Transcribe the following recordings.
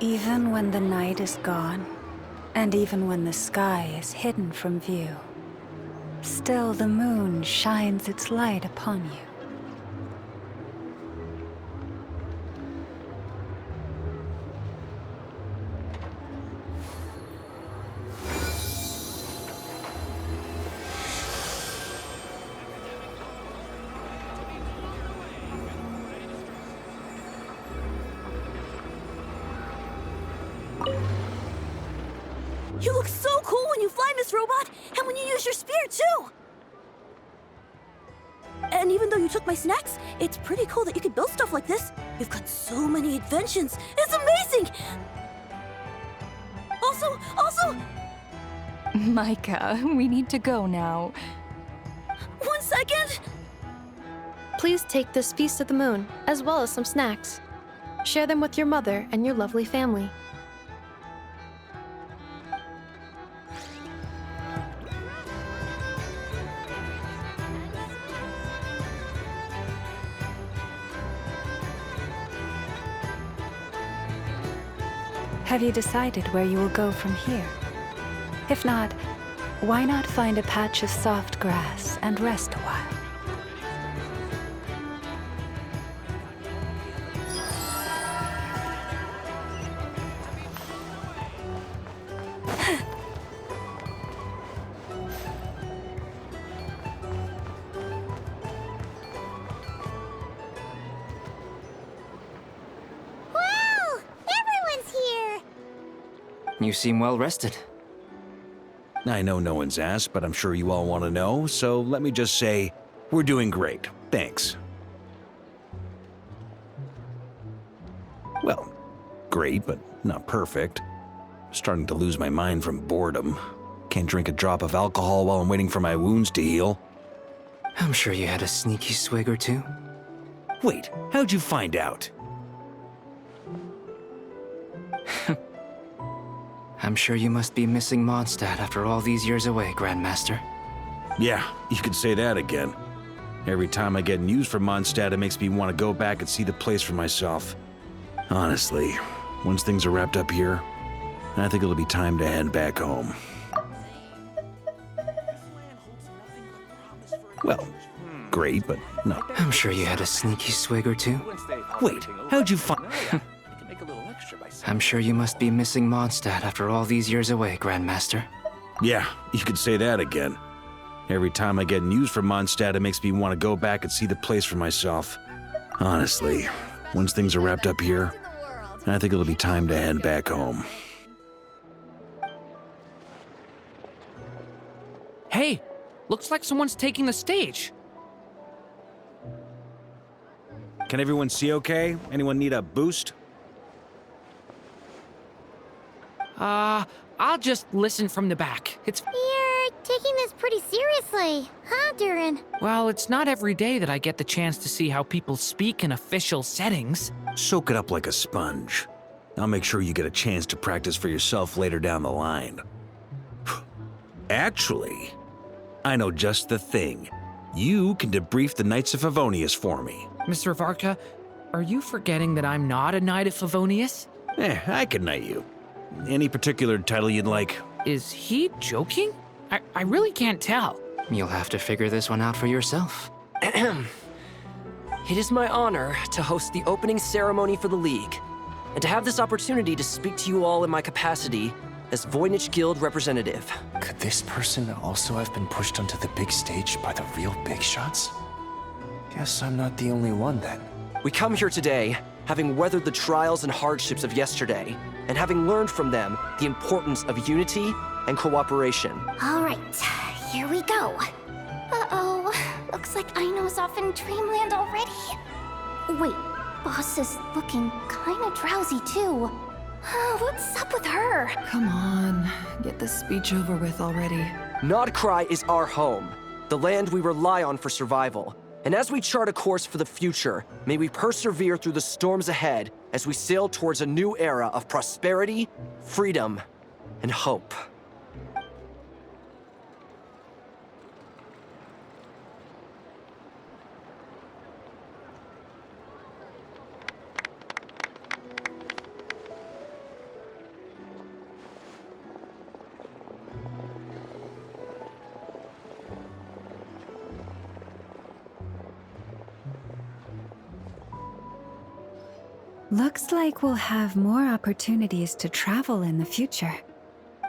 Even when the night is gone, and even when the sky is hidden from view, still the moon shines its light upon you. You look so cool when you fly, Miss Robot, and when you use your spear, too! And even though you took my snacks, it's pretty cool that you could build stuff like this. You've got so many inventions. It's amazing! Also... Micah, we need to go now. 1 second! Please take this Feast of the Moon, as well as some snacks. Share them with your mother and your lovely family. Have you decided where you will go from here? If not, why not find a patch of soft grass and rest a while? You seem well rested. I know no one's asked, but I'm sure you all want to know, so let me just say, we're doing great. Thanks. Well, great, but not perfect. Starting to lose my mind from boredom. Can't drink a drop of alcohol while I'm waiting for my wounds to heal. I'm sure you had a sneaky swig or two. Wait, how'd you find out? I'm sure you must be missing Mondstadt after all these years away, Grandmaster. Yeah, you could say that again. Every time I get news from Mondstadt, it makes me want to go back and see the place for myself. Honestly, once things are wrapped up here, I think it'll be time to head back home. Well, great, but not. I'm sure you had a sneaky swig or two. Wait, how'd you find... I'm sure you must be missing Mondstadt after all these years away, Grandmaster. Yeah, you could say that again. Every time I get news from Mondstadt, it makes me want to go back and see the place for myself. Honestly, once things are wrapped up here, I think it'll be time to head back home. Hey, looks like someone's taking the stage. Can everyone see okay? Anyone need a boost? I'll just listen from the back. You're taking this pretty seriously, huh, Durin? Well, it's not every day that I get the chance to see how people speak in official settings. Soak it up like a sponge. I'll make sure you get a chance to practice for yourself later down the line. Actually, I know just the thing. You can debrief the Knights of Favonius for me. Mr. Varka, are you forgetting that I'm not a Knight of Favonius? I can knight you. Any particular title you'd like? Is he joking? I really can't tell. You'll have to figure this one out for yourself. It is my honor to host the opening ceremony for the League, and to have this opportunity to speak to you all in my capacity as Voynich Guild representative. Could this person also have been pushed onto the big stage by the real big shots? Guess I'm not the only one then. We come here today, having weathered the trials and hardships of yesterday, and having learned from them the importance of unity and cooperation. All right, here we go. Uh-oh, looks like Aino's off in Dreamland already. Wait, Boss is looking kinda drowsy too. What's up with her? Come on, get this speech over with already. Nodcry is our home, the land we rely on for survival. And as we chart a course for the future, may we persevere through the storms ahead as we sail towards a new era of prosperity, freedom, and hope. Looks like we'll have more opportunities to travel in the future.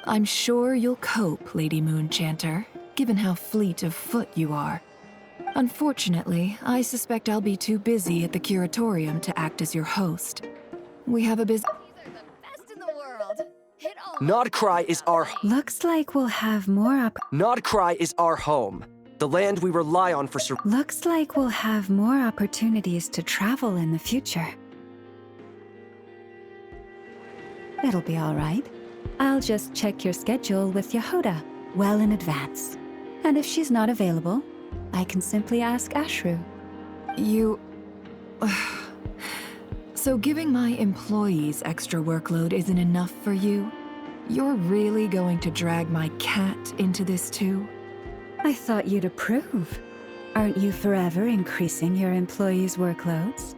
I'm sure you'll cope, Lady Moonchanter, given how fleet of foot you are. Unfortunately, I suspect I'll be too busy at the curatorium to act as your host. We have a busy... Nodcry is our Looks like we'll have more Nodcry is our home. The land we rely on for Looks like we'll have more opportunities to travel in the future. It'll be all right. I'll just check your schedule with Yehoda well in advance. And if she's not available, I can simply ask Ashru. You... So giving my employees extra workload isn't enough for you? You're really going to drag my cat into this too? I thought you'd approve. Aren't you forever increasing your employees' workloads?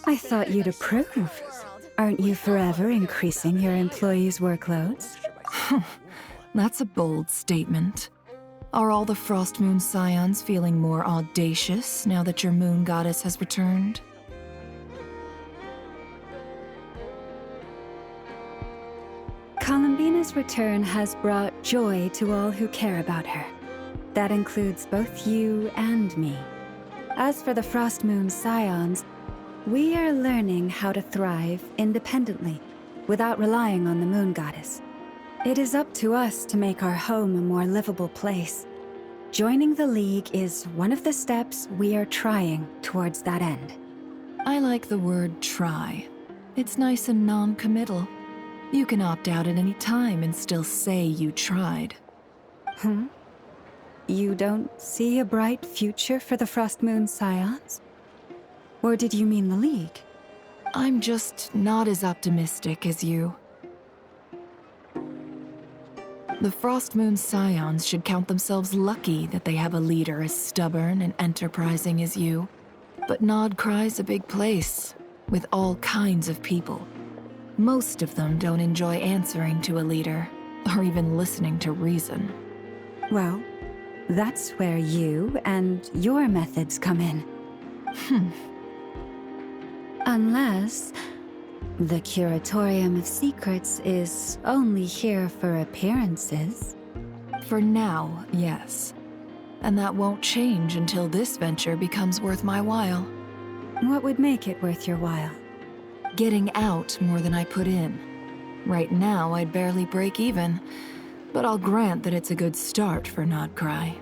I thought you'd approve. Aren't you forever increasing your employees' workloads? That's a bold statement. Are all the Frost Moon Scions feeling more audacious now that your moon goddess has returned? Columbina's return has brought joy to all who care about her. That includes both you and me. As for the Frost Moon Scions, we are learning how to thrive independently, without relying on the moon goddess. It is up to us to make our home a more livable place. Joining the League is one of the steps we are trying towards that end. I like the word try. It's nice and non-committal. You can opt out at any time and still say you tried. You don't see a bright future for the Frost Moon Scions? Or did you mean the League? I'm just not as optimistic as you. The Frost Moon Scions should count themselves lucky that they have a leader as stubborn and enterprising as you. But Nodcry's a big place, with all kinds of people. Most of them don't enjoy answering to a leader, or even listening to reason. Well, that's where you and your methods come in. Unless the Curatorium of Secrets is only here for appearances. For now, yes. And that won't change until this venture becomes worth my while. What would make it worth your while? Getting out more than I put in. Right now, I'd barely break even, but I'll grant that it's a good start for Nodcry.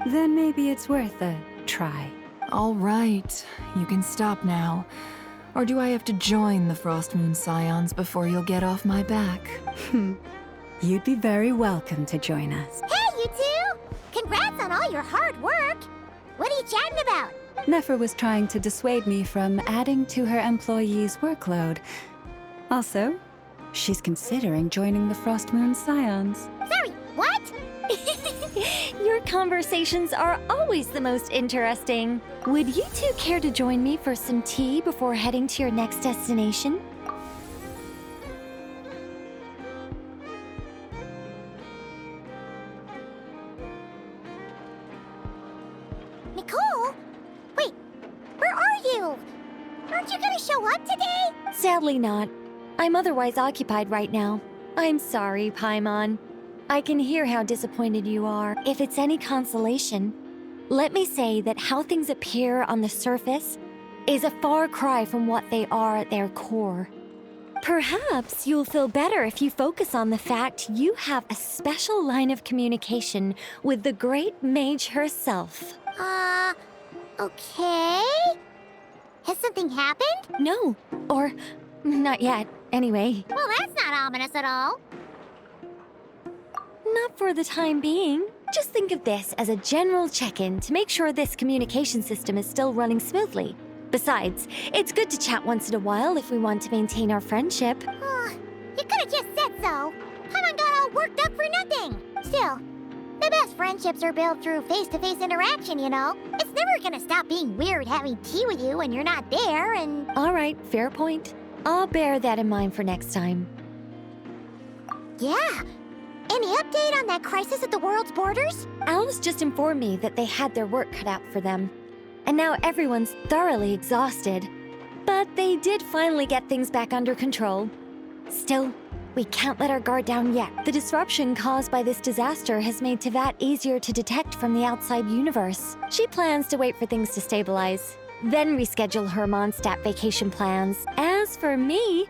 Then maybe it's worth a try. All right, you can stop now. Or do I have to join the Frost Moon Scions before you'll get off my back? You'd be very welcome to join us. Hey, you two! Congrats on all your hard work! What are you chatting about? Nefer was trying to dissuade me from adding to her employees' workload. Also, she's considering joining the Frost Moon Scions. Sorry, what? Your conversations are always the most interesting. Would you two care to join me for some tea before heading to your next destination? Nicole? Wait, where are you? Aren't you gonna show up today? Sadly not. I'm otherwise occupied right now. I'm sorry, Paimon. I can hear how disappointed you are. If it's any consolation, let me say that how things appear on the surface is a far cry from what they are at their core. Perhaps you'll feel better if you focus on the fact you have a special line of communication with the great mage herself. Okay? Has something happened? No, or not yet, anyway. Well, that's not ominous at all. Not for the time being. Just think of this as a general check-in to make sure this communication system is still running smoothly. Besides, it's good to chat once in a while if we want to maintain our friendship. You could have just said so. Paimon got all worked up for nothing. Still, the best friendships are built through face-to-face interaction, you know? It's never gonna stop being weird having tea with you when you're not there, and... All right, fair point. I'll bear that in mind for next time. Yeah. Any update on that crisis at the world's borders? Alice just informed me that they had their work cut out for them. And now everyone's thoroughly exhausted. But they did finally get things back under control. Still, we can't let our guard down yet. The disruption caused by this disaster has made Tevat easier to detect from the outside universe. She plans to wait for things to stabilize, then reschedule her Mondstadt vacation plans. As for me,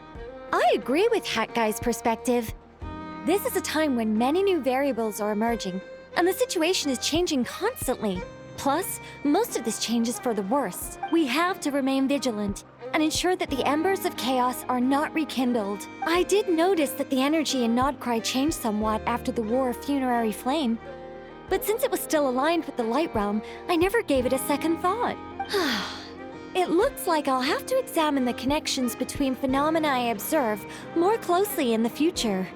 I agree with Hat Guy's perspective. This is a time when many new variables are emerging, and the situation is changing constantly. Plus, most of this change is for the worse. We have to remain vigilant and ensure that the embers of chaos are not rekindled. I did notice that the energy in Nodcry changed somewhat after the War of Funerary Flame, but since it was still aligned with the Light Realm, I never gave it a second thought. It looks like I'll have to examine the connections between phenomena I observe more closely in the future.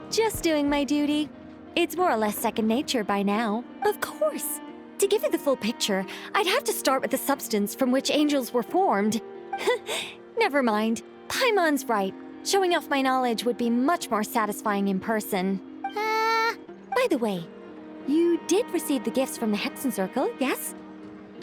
Just doing my duty. It's more or less second nature by now. Of course. To give you the full picture, I'd have to start with the substance from which angels were formed. Never mind. Paimon's right. Showing off my knowledge would be much more satisfying in person. By the way, you did receive the gifts from the Hexen Circle, yes?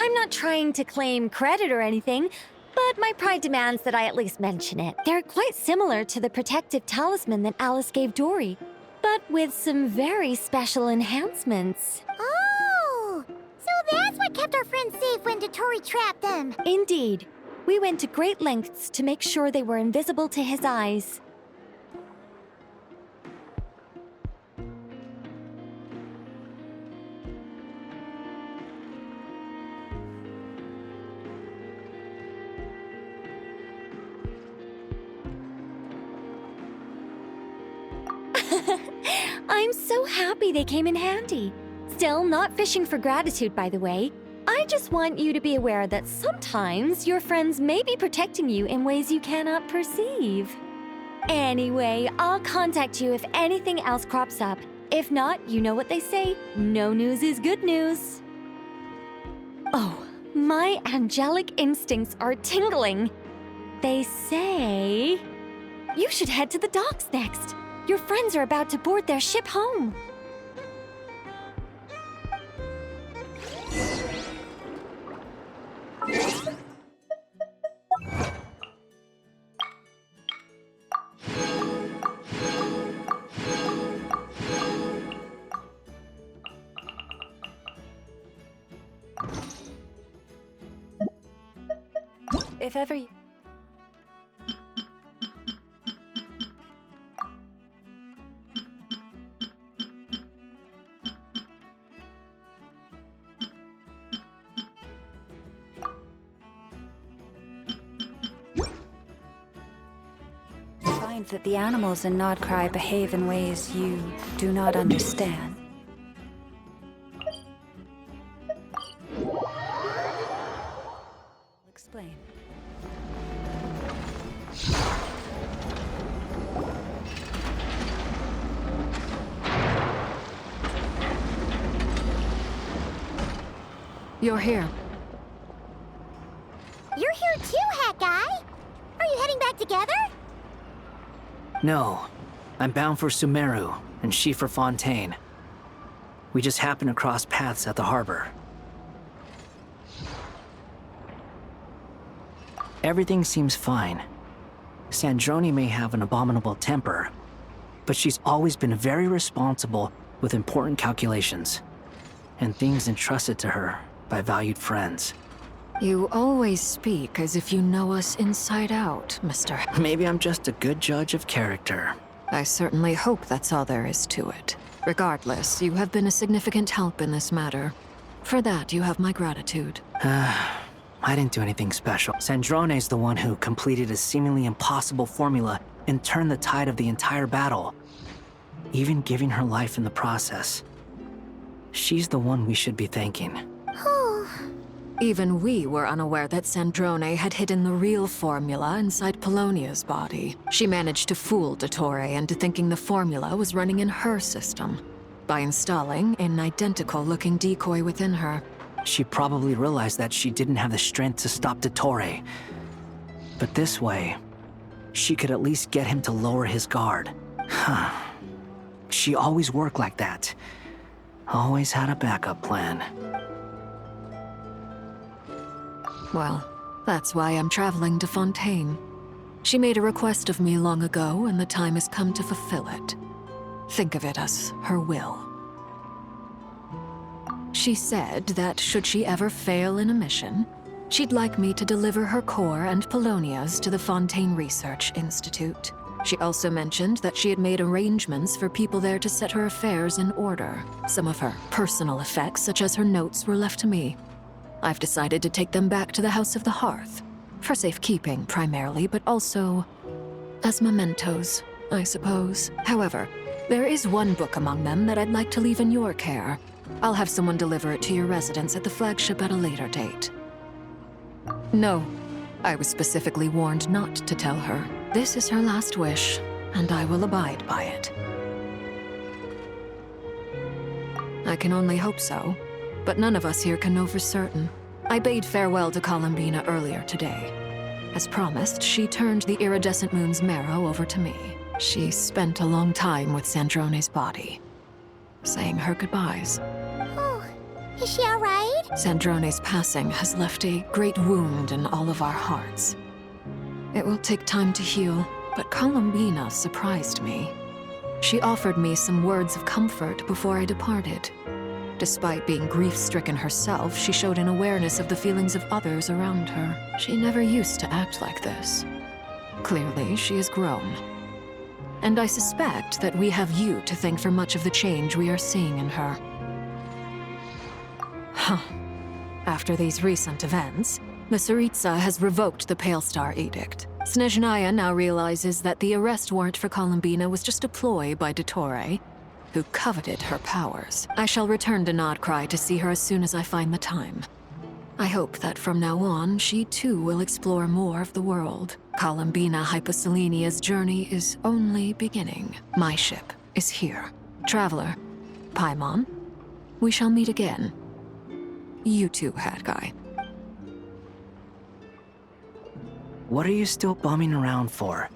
I'm not trying to claim credit or anything, but my pride demands that I at least mention it. They're quite similar to the protective talisman that Alice gave Dory, but with some very special enhancements. Oh! So that's what kept our friends safe when Dotori trapped them. Indeed. We went to great lengths to make sure they were invisible to his eyes. I'm so happy they came in handy. Still, not fishing for gratitude, by the way. I just want you to be aware that sometimes your friends may be protecting you in ways you cannot perceive. Anyway, I'll contact you if anything else crops up. If not, you know what they say, no news is good news. Oh, my angelic instincts are tingling. They say you should head to the docks next. Your friends are about to board their ship home. If ever you... find that the animals in Nodcry behave in ways you do not understand. Explain. You're here. You're here too, Hat Guy. Are you heading back together? No. I'm bound for Sumeru, and she for Fontaine. We just happened to cross paths at the harbor. Everything seems fine. Sandrone may have an abominable temper, but she's always been very responsible with important calculations, and things entrusted to her by valued friends. You always speak as if you know us inside out, Mr. Maybe I'm just a good judge of character. I certainly hope that's all there is to it. Regardless, you have been a significant help in this matter. For that, you have my gratitude. I didn't do anything special. Sandrone's the one who completed a seemingly impossible formula and turned the tide of the entire battle, even giving her life in the process. She's the one we should be thanking. Even we were unaware that Sandrone had hidden the real formula inside Polonia's body. She managed to fool Dottore into thinking the formula was running in her system. by installing an identical-looking decoy within her. She probably realized that she didn't have the strength to stop Dottore. But this way, she could at least get him to lower his guard. She always worked like that. Always had a backup plan. Well, that's why I'm traveling to Fontaine. She made a request of me long ago, and the time has come to fulfill it. Think of it as her will. She said that should she ever fail in a mission, she'd like me to deliver her core and Polonia's to the Fontaine Research Institute. She also mentioned that she had made arrangements for people there to set her affairs in order. Some of her personal effects, such as her notes, were left to me. I've decided to take them back to the House of the Hearth. For safekeeping, primarily, but also as mementos, I suppose. However, there is one book among them that I'd like to leave in your care. I'll have someone deliver it to your residence at the flagship at a later date. No, I was specifically warned not to tell her. This is her last wish, and I will abide by it. I can only hope so, but none of us here can know for certain. I bade farewell to Columbina earlier today. As promised, she turned the iridescent moon's marrow over to me. She spent a long time with Sandrone's body, saying her goodbyes. Oh, is she alright? Sandrone's passing has left a great wound in all of our hearts. It will take time to heal, but Columbina surprised me. She offered me some words of comfort before I departed. Despite being grief-stricken herself, she showed an awareness of the feelings of others around her. She never used to act like this. Clearly, she has grown. And I suspect that we have you to thank for much of the change we are seeing in her. After these recent events, the Tsaritsa has revoked the Pale Star Edict. Snezhnaya now realizes that the arrest warrant for Columbina was just a ploy by Dottore, who coveted her powers. I shall return to Nodcry to see her as soon as I find the time. I hope that from now on, she too will explore more of the world. Columbina Hyposelenia's journey is only beginning. My ship is here. Traveler, Paimon, we shall meet again. You too, Hat Guy. What are you still bumming around for?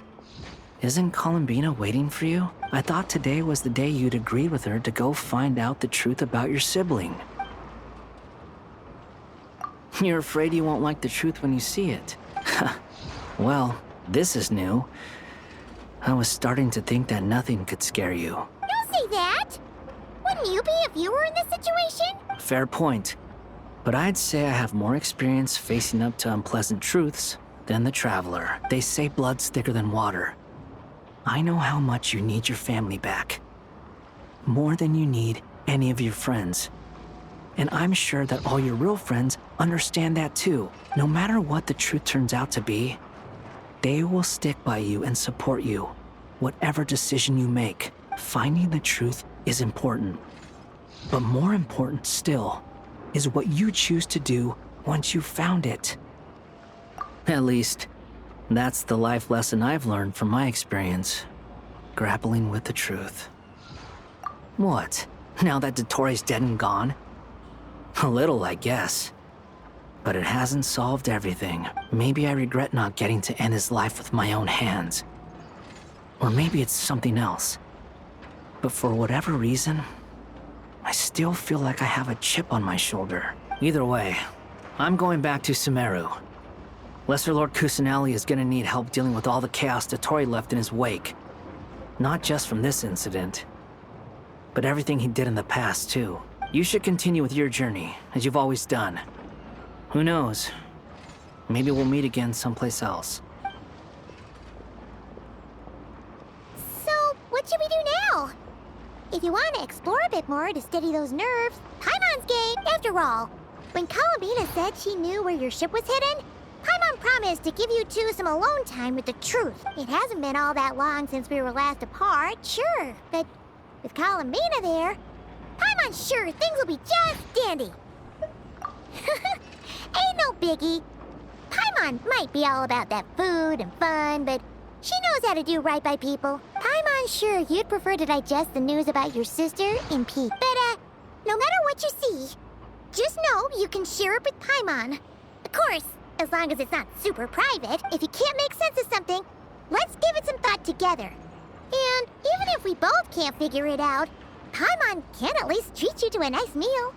Isn't Columbina waiting for you? I thought today was the day you'd agreed with her to go find out the truth about your sibling. You're afraid you won't like the truth when you see it. Well, this is new. I was starting to think that nothing could scare you. Don't say that! Wouldn't you be if you were in this situation? Fair point. But I'd say I have more experience facing up to unpleasant truths than the Traveler. They say blood's thicker than water. I know how much you need your family back. More than you need any of your friends. And I'm sure that all your real friends understand that too. No matter what the truth turns out to be, they will stick by you and support you, whatever decision you make. Finding the truth is important. But more important still is what you choose to do once you've found it. At least, that's the life lesson I've learned from my experience, grappling with the truth. What? Now that Dottore's dead and gone? A little, I guess. But it hasn't solved everything. Maybe I regret not getting to end his life with my own hands. Or maybe it's something else. But for whatever reason, I still feel like I have a chip on my shoulder. Either way, I'm going back to Sumeru. Lesser Lord Kusanali is gonna need help dealing with all the chaos Dottore left in his wake. Not just from this incident, but everything he did in the past, too. You should continue with your journey, as you've always done. Who knows? Maybe we'll meet again someplace else. So, what should we do now? If you want to explore a bit more to steady those nerves, Paimon's game, after all. When Columbina said she knew where your ship was hidden, Paimon promised to give you two some alone time with the truth. It hasn't been all that long since we were last apart, sure, but with Columbina there, Paimon's sure things will be just dandy. Ain't no biggie. Paimon might be all about that food and fun, but she knows how to do right by people. Paimon sure you'd prefer to digest the news about your sister in peace. But, no matter what you see, just know you can share it with Paimon. Of course, as long as it's not super private. If you can't make sense of something, let's give it some thought together. And even if we both can't figure it out, Paimon can at least treat you to a nice meal.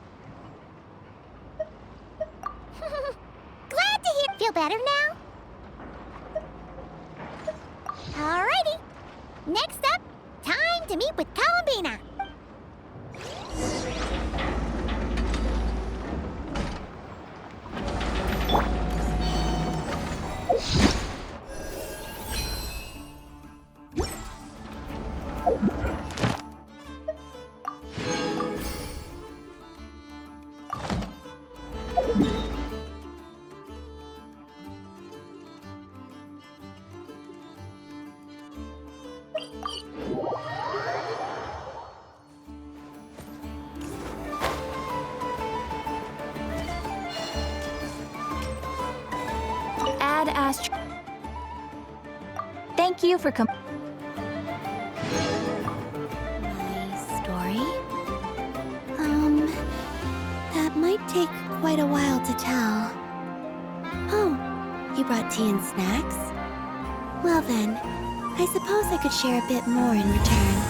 Glad to hear. Feel better now? Alrighty. Next up, time to meet with Columbina. Add Astro. Thank you for My story? That might take quite a while to tell. Oh, you brought tea and snacks? Well then, I suppose I could share a bit more in return.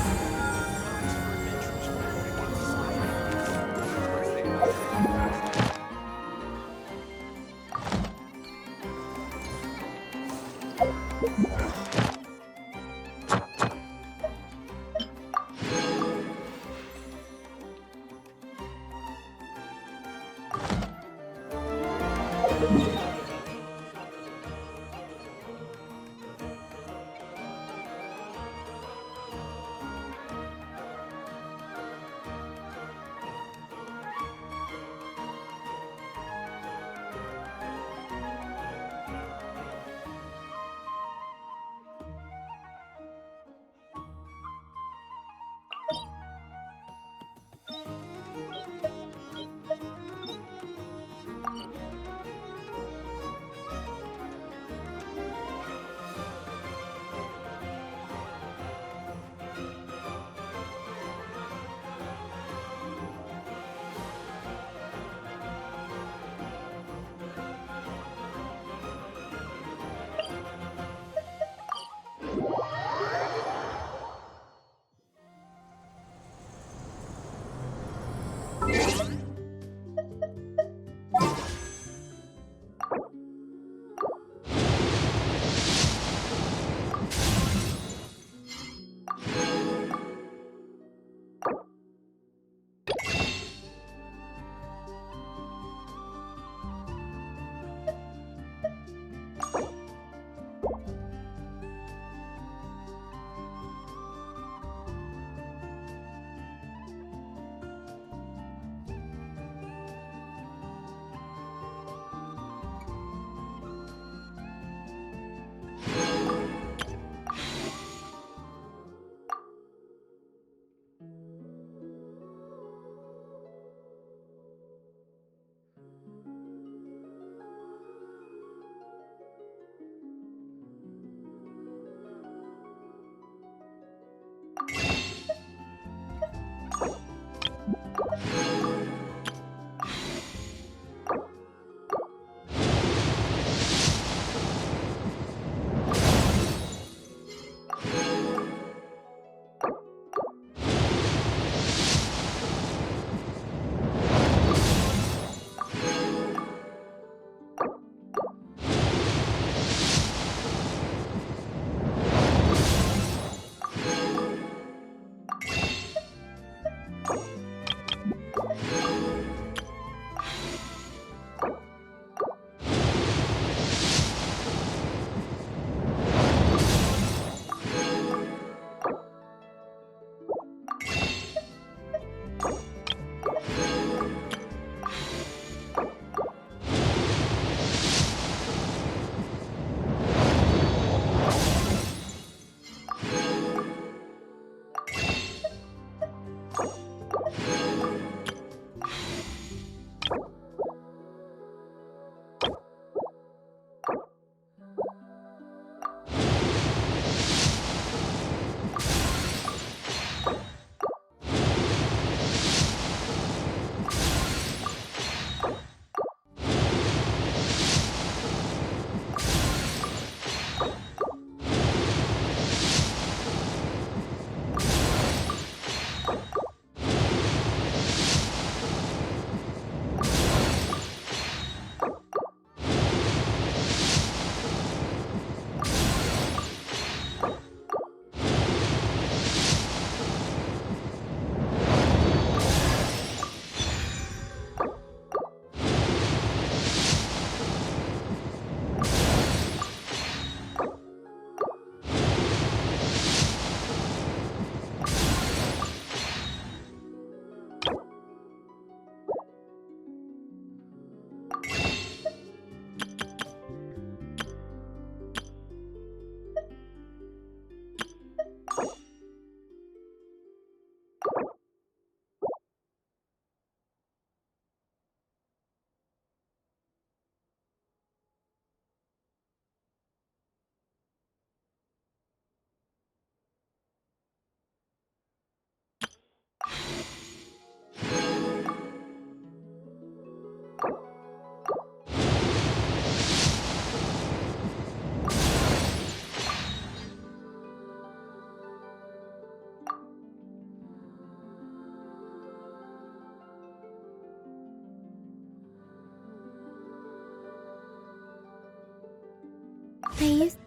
I used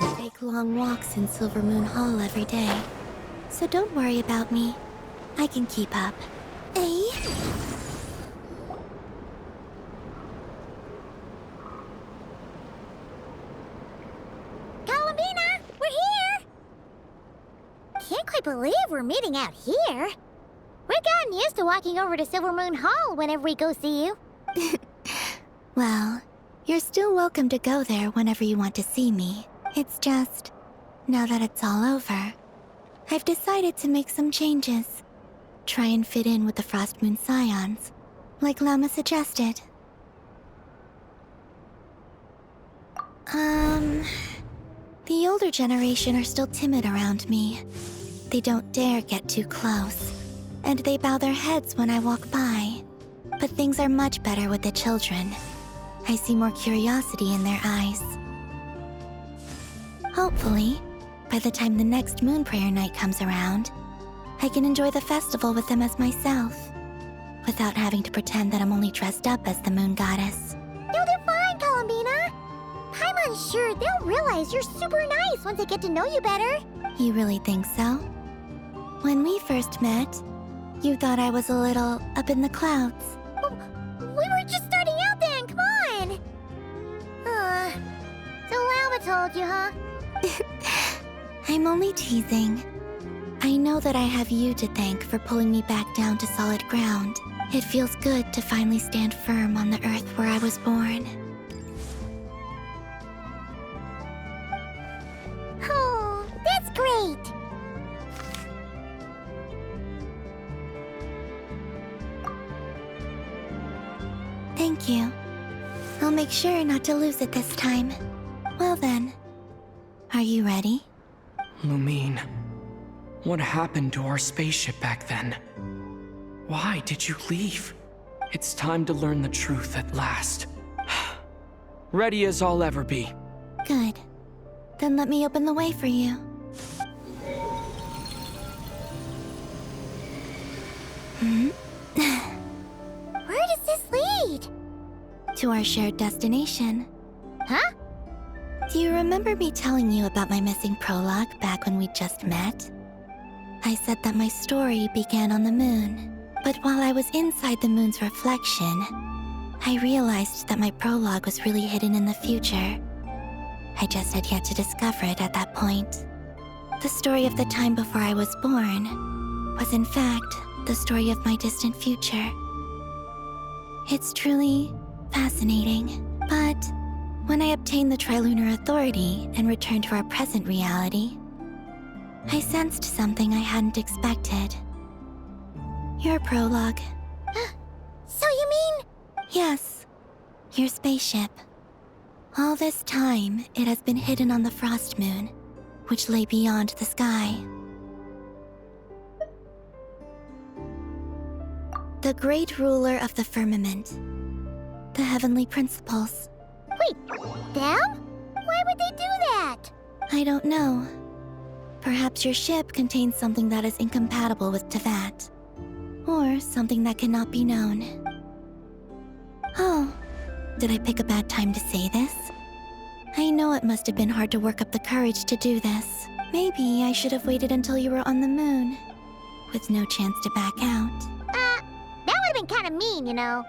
to take long walks in Silver Moon Hall every day. So don't worry about me. I can keep up. Eh? Columbina, we're here! Can't quite believe we're meeting out here. We've gotten used to walking over to Silver Moon Hall whenever we go see you. Well, you're still welcome to go there whenever you want to see me. It's just, now that it's all over, I've decided to make some changes. Try and fit in with the Frost Moon Scions, like Llama suggested. The older generation are still timid around me. They don't dare get too close, and they bow their heads when I walk by. But things are much better with the children. I see more curiosity in their eyes. Hopefully, by the time the next Moon Prayer Night comes around, I can enjoy the festival with them as myself, without having to pretend that I'm only dressed up as the Moon Goddess. You'll do fine, Columbina! Paimon's sure they'll realize you're super nice once they get to know you better. You really think so? When we first met, you thought I was a little up in the clouds. We were just starting out then, come on! So Llama told you, huh? I'm only teasing. I know that I have you to thank for pulling me back down to solid ground. It feels good to finally stand firm on the earth where I was born. Oh, that's great! Thank you. I'll make sure not to lose it this time. Well then, are you ready? Lumine, what happened to our spaceship back then? Why did you leave? It's time to learn the truth at last. Ready as I'll ever be. Good. Then let me open the way for you. Where does this lead? To our shared destination. Huh? Do you remember me telling you about my missing prologue back when we just met? I said that my story began on the moon, but while I was inside the moon's reflection, I realized that my prologue was really hidden in the future. I just had yet to discover it at that point. The story of the time before I was born was in fact the story of my distant future. It's truly fascinating, but when I obtained the Trilunar Authority and returned to our present reality, I sensed something I hadn't expected. Your prologue. So you mean? Yes, your spaceship. All this time, it has been hidden on the Frost Moon, which lay beyond the sky. The great ruler of the firmament. The heavenly principles. Wait, them? Why would they do that? I don't know. Perhaps your ship contains something that is incompatible with Tevat. Or something that cannot be known. Oh, did I pick a bad time to say this? I know it must have been hard to work up the courage to do this. Maybe I should have waited until you were on the moon, with no chance to back out. That would have been kind of mean, you know.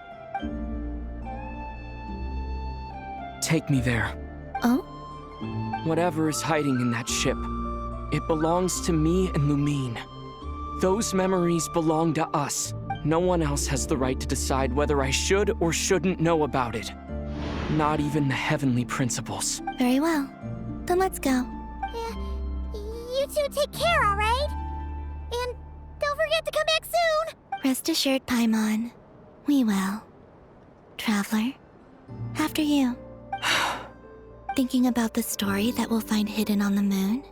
Take me there. Oh? Whatever is hiding in that ship, it belongs to me and Lumine. Those memories belong to us. No one else has the right to decide whether I should or shouldn't know about it. Not even the heavenly principles. Very well. Then let's go. Yeah, you two take care, all right? And don't forget to come back soon! Rest assured, Paimon. We will. Traveler, after you. Thinking about the story that we'll find hidden on the moon?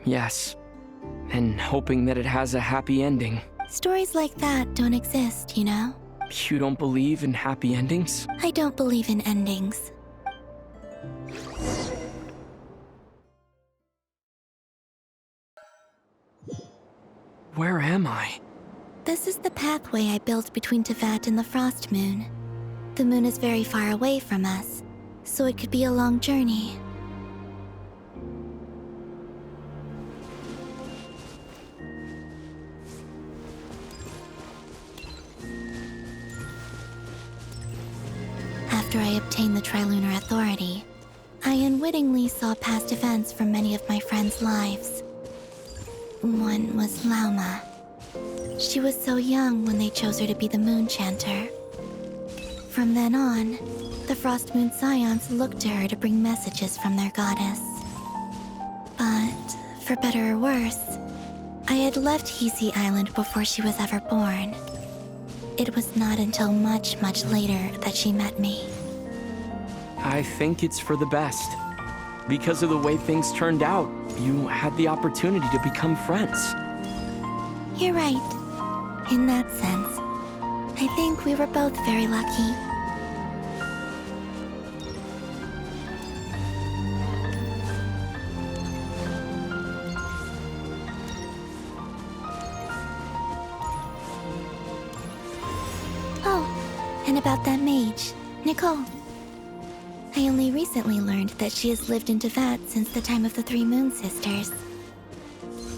Yes. And hoping that it has a happy ending. Stories like that don't exist, you know? You don't believe in happy endings? I don't believe in endings. Where am I? This is the pathway I built between Tevat and the Frost Moon. The moon is very far away from us, so it could be a long journey. authority, I unwittingly saw past events from many of my friends' lives. One was Lauma. She was so young when they chose her to be the Moon Chanter. From then on, the Frost Moon Scions looked to her to bring messages from their goddess. But, for better or worse, I had left Hisi Island before she was ever born. It was not until much, much later that she met me. I think it's for the best. Because of the way things turned out, you had the opportunity to become friends. You're right. In that sense, I think we were both very lucky. Oh, and about that mage, Nicole. I only recently learned that she has lived in Teyvat since the time of the Three Moon Sisters.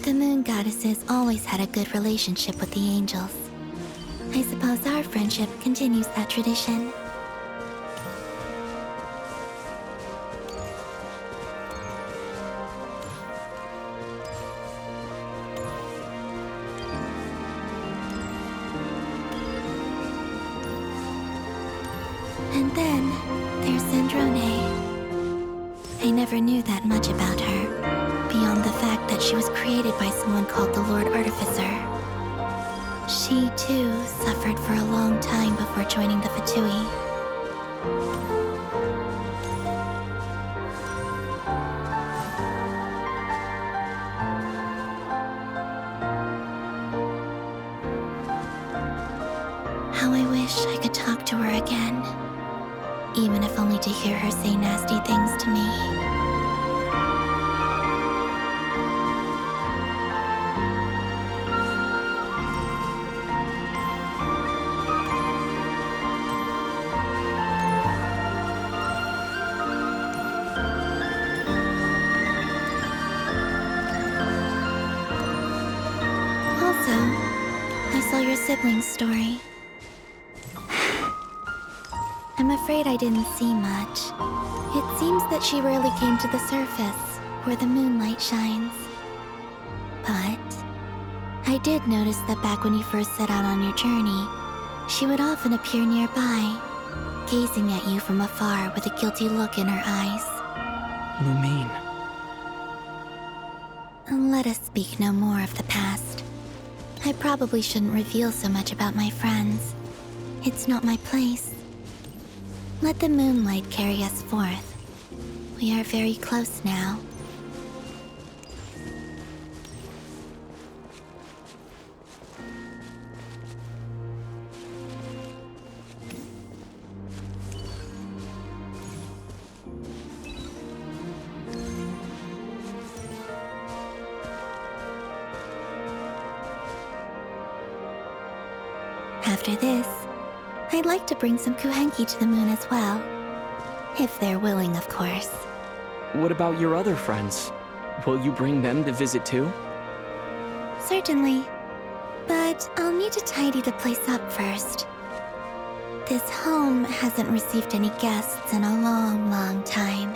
The Moon Goddesses always had a good relationship with the angels. I suppose our friendship continues that tradition. And then, there's Sandrone. I never knew that much about her, beyond the fact that she was created by someone called the Lord Artificer. She, too, suffered for a long time before joining the Fatui. How I wish I could talk to her again. Even if only to hear her say nasty things to me. Also, I saw your siblings' story. I'm afraid I didn't see much. It seems that she rarely came to the surface, where the moonlight shines. But I did notice that back when you first set out on your journey, she would often appear nearby, gazing at you from afar with a guilty look in her eyes. Lumine. Let us speak no more of the past. I probably shouldn't reveal so much about my friends. It's not my place. Let the moonlight carry us forth. We are very close now. After this, I'd like to bring some Kuhenki to the moon as well. If they're willing, of course. What about your other friends? Will you bring them to visit too? Certainly. But I'll need to tidy the place up first. This home hasn't received any guests in a long, long time.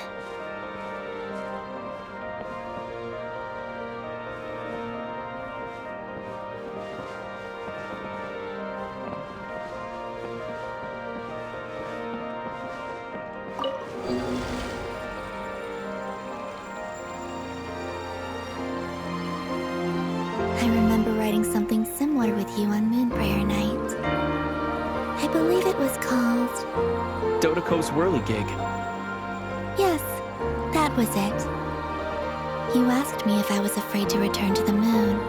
I remember writing something similar with you on Moonprayer Night. I believe it was called... Dodoko's Whirligig. Yes, that was it. You asked me if I was afraid to return to the moon,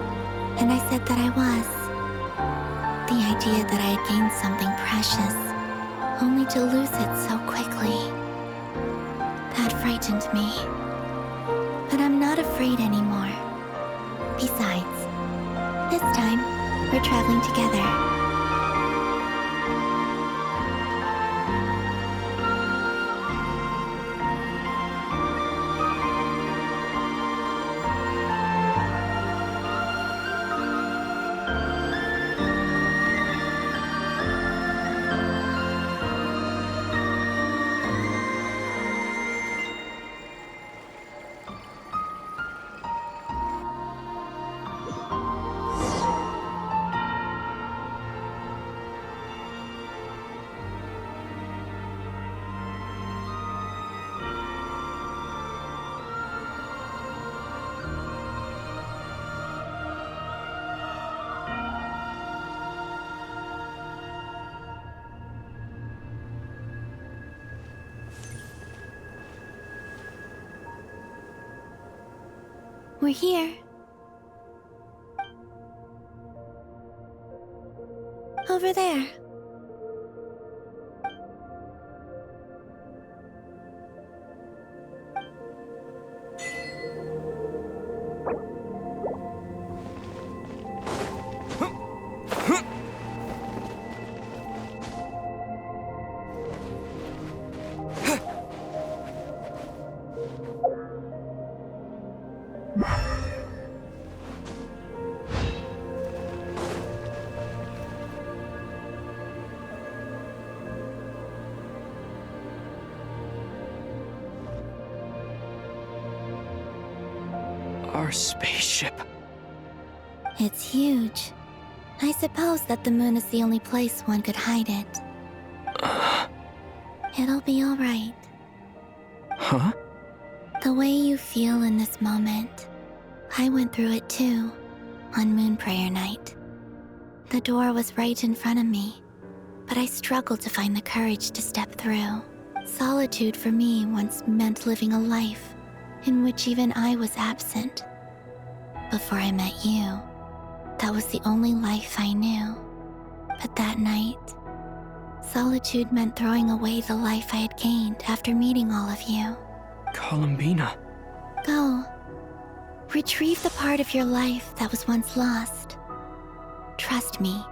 and I said that I was. The idea that I had gained something precious, only to lose it so quickly. That frightened me. But I'm not afraid anymore. Besides, this time, we're traveling together. We're here. Over there. Our spaceship. It's huge. I suppose that the moon is the only place one could hide it. It'll be alright. Huh? The way you feel in this moment, I went through it too, on Moon Prayer Night. The door was right in front of me, but I struggled to find the courage to step through. Solitude for me once meant living a life in which even I was absent. Before I met you, that was the only life I knew. But that night, solitude meant throwing away the life I had gained after meeting all of you. Columbina. Go. Retrieve the part of your life that was once lost. Trust me,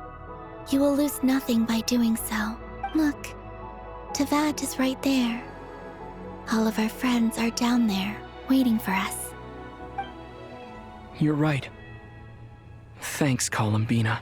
you will lose nothing by doing so. Look, Tevat is right there. All of our friends are down there, waiting for us. You're right. Thanks, Columbina.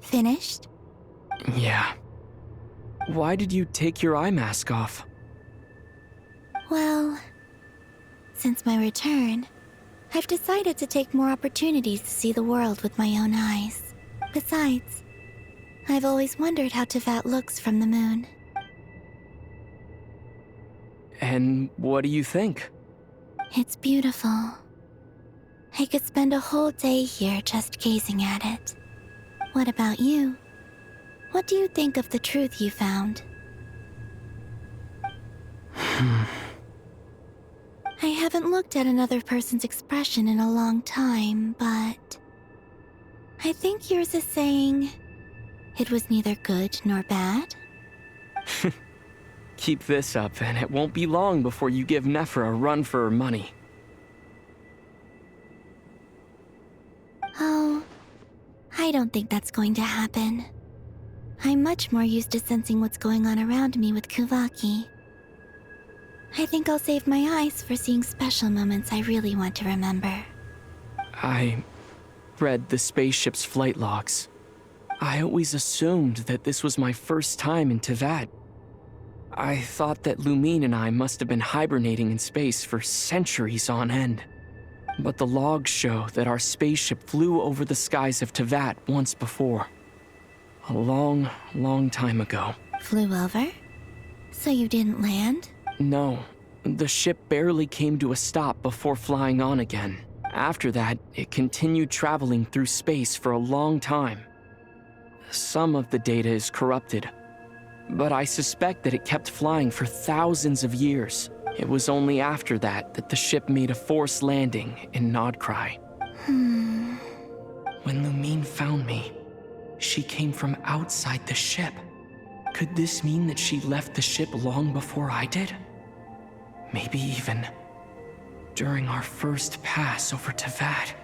Finished? Yeah. Why did you take your eye mask off? Well, since my return, I've decided to take more opportunities to see the world with my own eyes. Besides, I've always wondered how Tevat looks from the moon. And what do you think? It's beautiful. I could spend a whole day here just gazing at it. What about you? What do you think of the truth you found? I haven't looked at another person's expression in a long time, but I think yours is saying it was neither good nor bad. Keep this up, and it won't be long before you give Nephra a run for her money. Oh, I don't think that's going to happen. I'm much more used to sensing what's going on around me with Kuvaki. I think I'll save my eyes for seeing special moments I really want to remember. I read the spaceship's flight logs. I always assumed that this was my first time in Tevat. I thought that Lumine and I must have been hibernating in space for centuries on end. But the logs show that our spaceship flew over the skies of Tevat once before. A long, long time ago. Flew over? So you didn't land? No, the ship barely came to a stop before flying on again. After that, it continued traveling through space for a long time. Some of the data is corrupted, but I suspect that it kept flying for thousands of years. It was only after that that the ship made a forced landing in Nodcry. When Lumine found me, she came from outside the ship. Could this mean that she left the ship long before I did? Maybe even during our first pass over Tevat.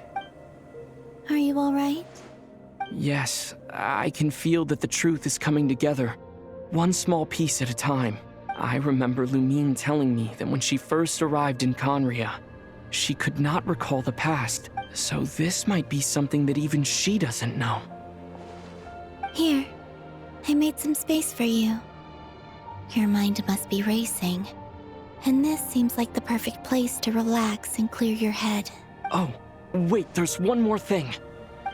Are you alright? Yes, I can feel that the truth is coming together, one small piece at a time. I remember Lumine telling me that when she first arrived in Conria, she could not recall the past, so this might be something that even she doesn't know. Here, I made some space for you. Your mind must be racing, and this seems like the perfect place to relax and clear your head. Oh, wait, there's one more thing.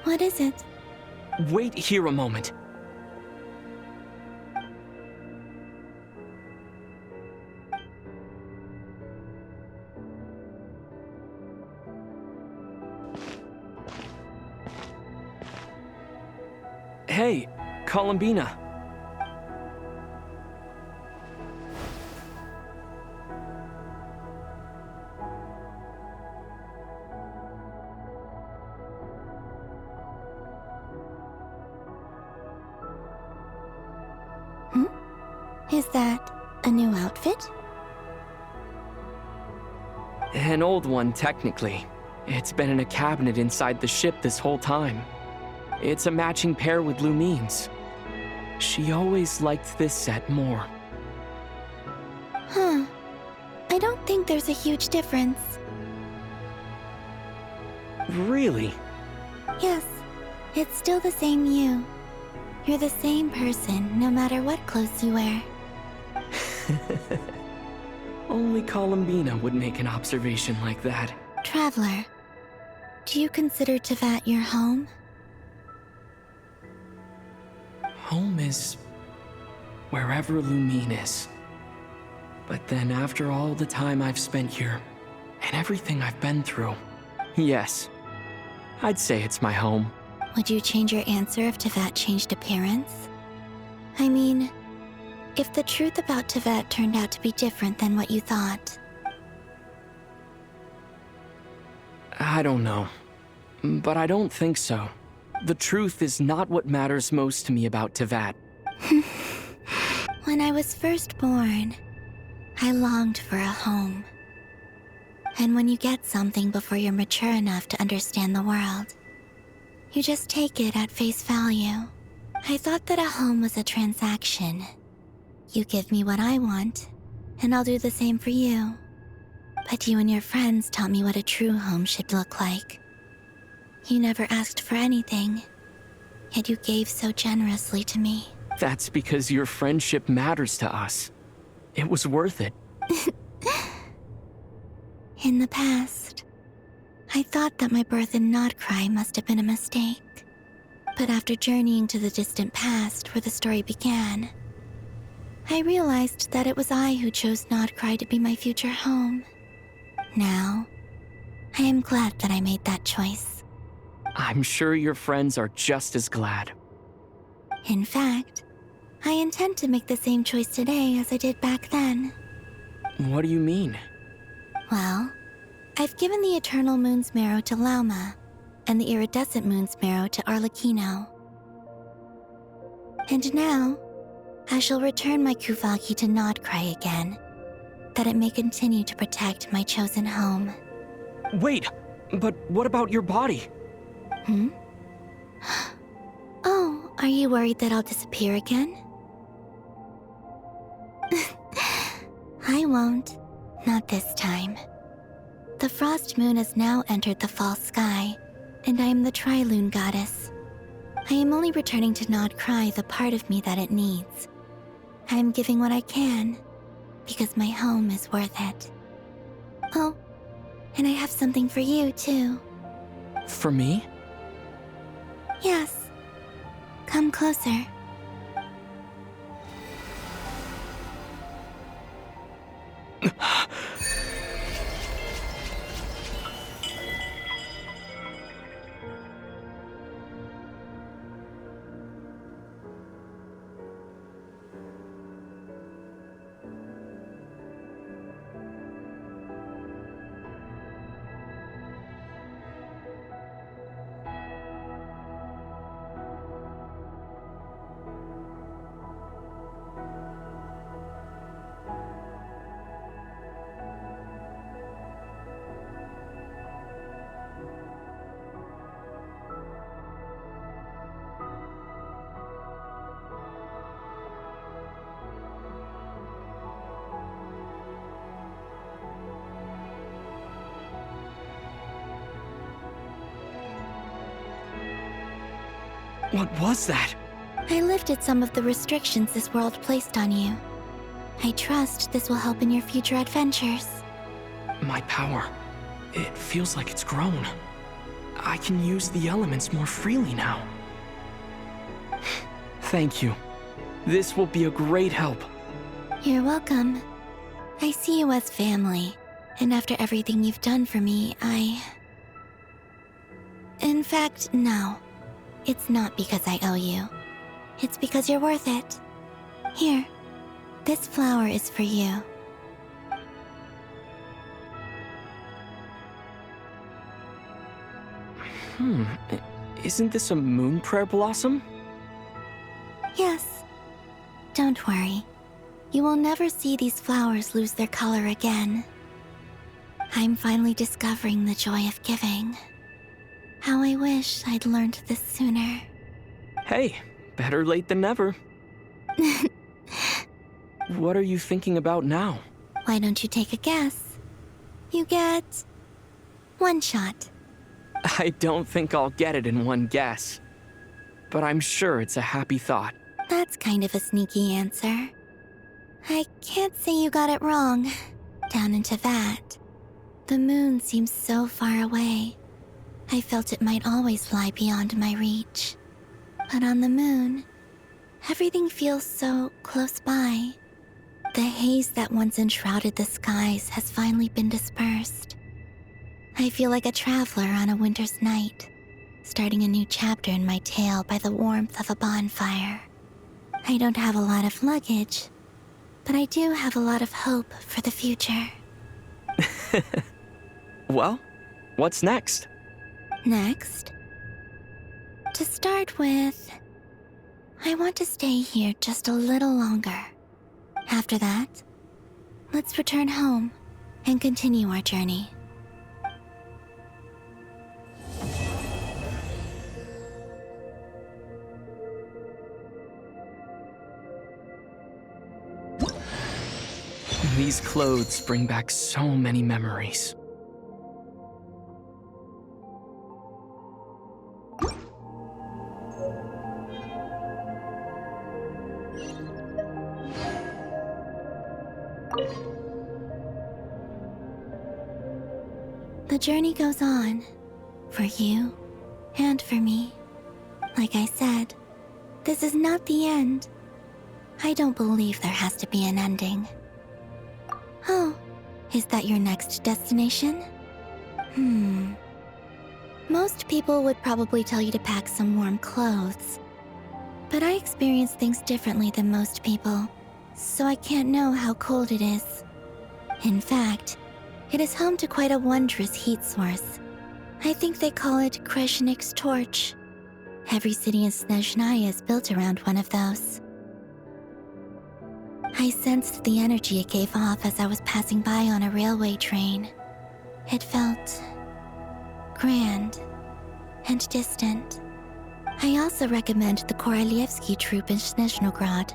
What is it? Wait here a moment. Hey, Columbina. Is that a new outfit? An old one, technically. It's been in a cabinet inside the ship this whole time. It's a matching pair with Lumine's. She always liked this set more. Huh. I don't think there's a huge difference. Really? Yes, it's still the same you. You're the same person, no matter what clothes you wear. Only Columbina would make an observation like that. Traveler, do you consider Tevat your home? Home is wherever Lumine is. But then after all the time I've spent here, and everything I've been through, yes, I'd say it's my home. Would you change your answer if Tevat changed appearance? I mean, if the truth about Tevat turned out to be different than what you thought. I don't know, but I don't think so. The truth is not what matters most to me about Tevat. When I was first born, I longed for a home. And when you get something before you're mature enough to understand the world, you just take it at face value. I thought that a home was a transaction. You give me what I want, and I'll do the same for you. But you and your friends taught me what a true home should look like. You never asked for anything, yet you gave so generously to me. That's because your friendship matters to us. It was worth it. In the past, I thought that my birth in Nodcry must have been a mistake. But after journeying to the distant past where the story began, I realized that it was I who chose Nodcry to be my future home. Now, I am glad that I made that choice. I'm sure your friends are just as glad. In fact, I intend to make the same choice today as I did back then. What do you mean? Well, I've given the Eternal Moon's Marrow to Lauma, and the Iridescent Moon's Marrow to Arlecchino. And now, I shall return my Kuvagi to Nodcry again, that it may continue to protect my chosen home. Wait, but what about your body? Oh, are you worried that I'll disappear again? I won't. Not this time. The Frost Moon has now entered the Fall Sky, and I am the Tri-Lune Goddess. I am only returning to Nodcry the part of me that it needs. I am giving what I can, because my home is worth it. Oh, and I have something for you, too. For me? Yes. Come closer. What was that? I lifted some of the restrictions this world placed on you. I trust this will help in your future adventures. My power. It feels like it's grown. I can use the elements more freely now. Thank you. This will be a great help. You're welcome. I see you as family, and after everything you've done for me, In fact, no. It's not because I owe you. It's because you're worth it. Here, this flower is for you. Isn't this a moon prayer blossom? Yes. Don't worry. You will never see these flowers lose their color again. I'm finally discovering the joy of giving. How I wish I'd learned this sooner. Hey, better late than never. What are you thinking about now? Why don't you take a guess? You get... one shot. I don't think I'll get it in one guess. But I'm sure it's a happy thought. That's kind of a sneaky answer. I can't say you got it wrong. Down into that. The moon seems so far away. I felt it might always lie beyond my reach. But on the moon, everything feels so close by. The haze that once enshrouded the skies has finally been dispersed. I feel like a traveler on a winter's night, starting a new chapter in my tale by the warmth of a bonfire. I don't have a lot of luggage, but I do have a lot of hope for the future. Well, what's next? Next? To start with, I want to stay here just a little longer. After that, let's return home and continue our journey. These clothes bring back so many memories. The journey goes on, for you and for me. Like I said, this is not the end. I don't believe there has to be an ending. Oh, is that your next destination? Most people would probably tell you to pack some warm clothes. But I experience things differently than most people, so I can't know how cold it is. In fact, it is home to quite a wondrous heat source. I think they call it Kreshnik's torch. Every city in Snezhnaya is built around one of those. I sensed the energy it gave off as I was passing by on a railway train. It felt grand and distant. I also recommend the Korolievsky troupe in Snezhnograd.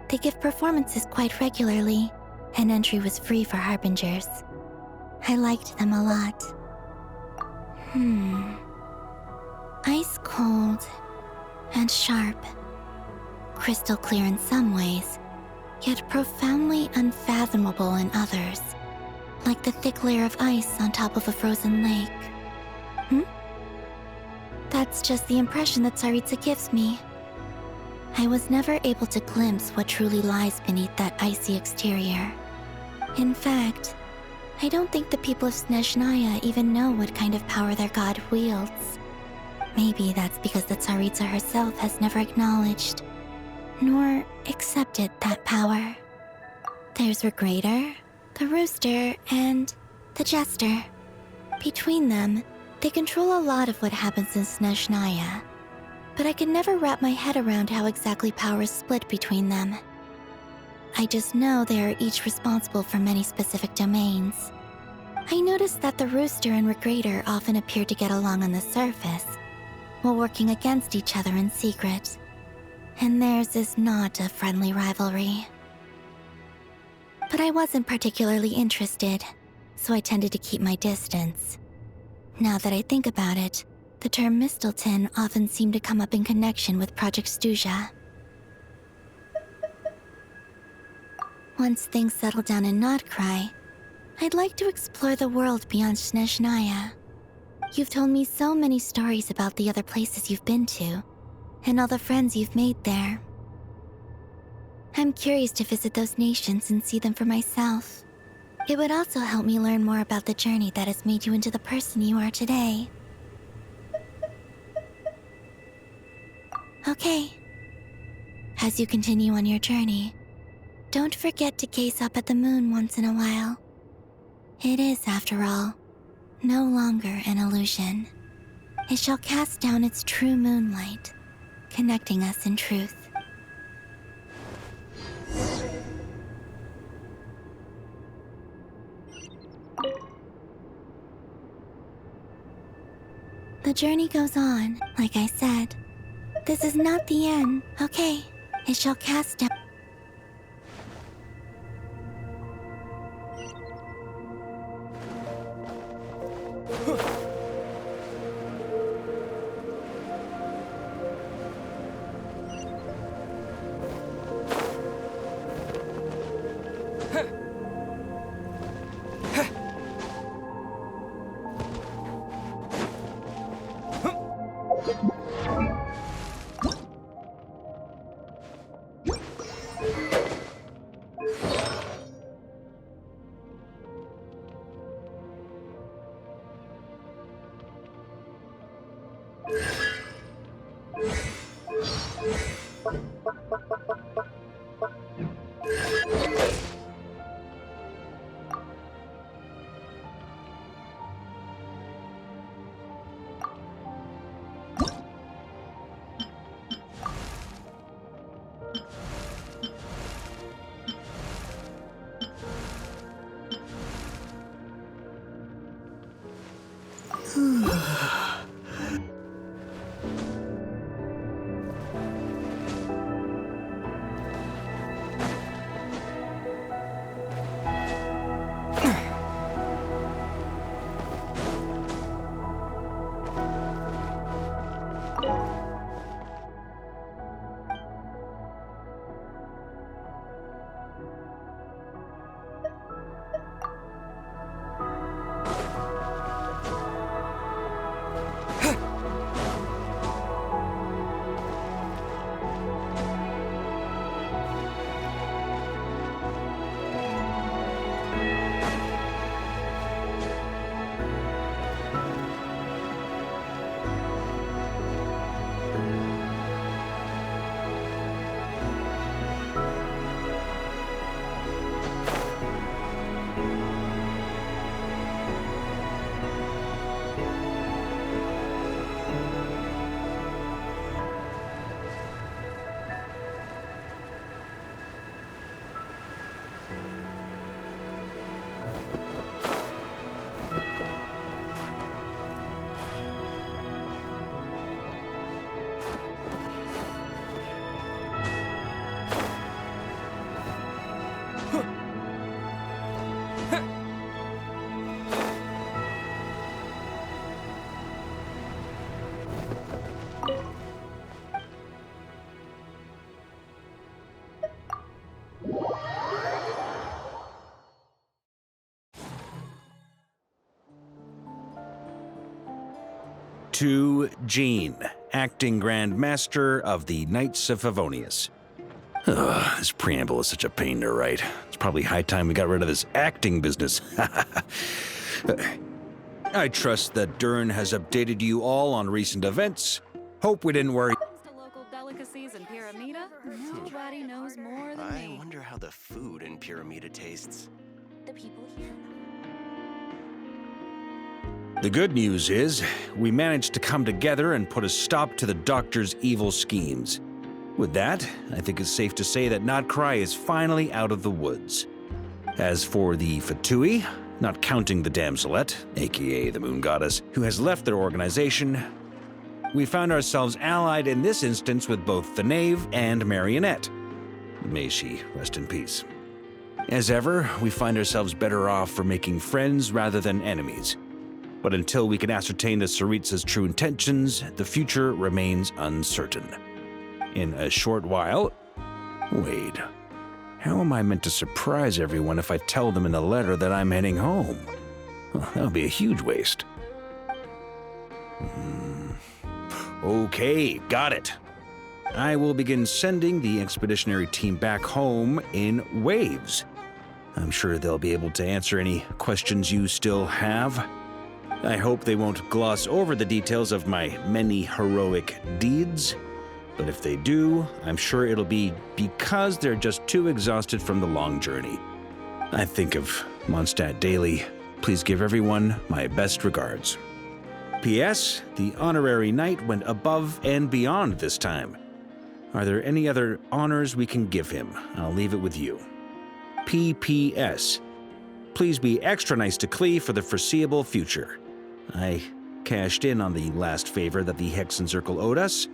They give performances quite regularly, and entry was free for harbingers. I liked them a lot. Ice cold and sharp. Crystal clear in some ways, yet profoundly unfathomable in others. Like the thick layer of ice on top of a frozen lake. That's just the impression that Tsaritsa gives me. I was never able to glimpse what truly lies beneath that icy exterior. In fact, I don't think the people of Snezhnaya even know what kind of power their god wields. Maybe that's because the Tsaritsa herself has never acknowledged, nor accepted that power. There's Regrator, the Rooster, and the Jester. Between them, they control a lot of what happens in Snezhnaya, but I can never wrap my head around how exactly power is split between them. I just know they are each responsible for many specific domains. I noticed that the Rooster and Regrator often appear to get along on the surface, while working against each other in secret. And theirs is not a friendly rivalry. But I wasn't particularly interested, so I tended to keep my distance. Now that I think about it, The term Mistelton often seemed to come up in connection with Project Stuja. Once things settle down in Nodcry, I'd like to explore the world beyond Snezhnaya. You've told me so many stories about the other places you've been to, and all the friends you've made there. I'm curious to visit those nations and see them for myself. It would also help me learn more about the journey that has made you into the person you are today. Okay. As you continue on your journey, don't forget to gaze up at the moon once in a while. It is, after all, no longer an illusion. It shall cast down its true moonlight, connecting us in truth. The journey goes on, like I said. This is not the end, okay? It shall cast down. To Jean, acting Grand Master of the Knights of Favonius. Ugh, this preamble is such a pain to write. It's probably high time we got rid of this acting business. I trust that Dern has updated you all on recent events. Hope we didn't worry. To local delicacies in Pyramida, nobody knows more than me. I wonder how the food in Pyramida tastes. The people here. The good news is, we managed to come together and put a stop to the Doctor's evil schemes. With that, I think it's safe to say that Nodcry is finally out of the woods. As for the Fatui, not counting the Damselette, aka the Moon Goddess, who has left their organization, we found ourselves allied in this instance with both the Knave and Marionette. May she rest in peace. As ever, we find ourselves better off for making friends rather than enemies. But until we can ascertain the Tsaritsa's true intentions, the future remains uncertain. In a short while... Wait. How am I meant to surprise everyone if I tell them in the letter that I'm heading home? Well, that would be a huge waste. Okay, got it. I will begin sending the expeditionary team back home in waves. I'm sure they'll be able to answer any questions you still have. I hope they won't gloss over the details of my many heroic deeds. But if they do, I'm sure it'll be because they're just too exhausted from the long journey. I think of Mondstadt daily. Please give everyone my best regards. P.S. The honorary knight went above and beyond this time. Are there any other honors we can give him? I'll leave it with you. P.P.S. Please be extra nice to Klee for the foreseeable future. I cashed in on the last favor that the Hexen Circle owed us,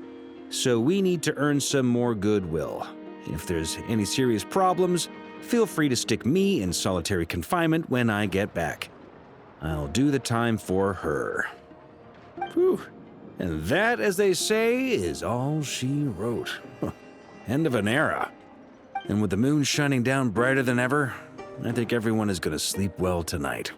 so we need to earn some more goodwill. If there's any serious problems, feel free to stick me in solitary confinement when I get back. I'll do the time for her. Whew. And that, as they say, is all she wrote. End of an era. And with the moon shining down brighter than ever, I think everyone is going to sleep well tonight.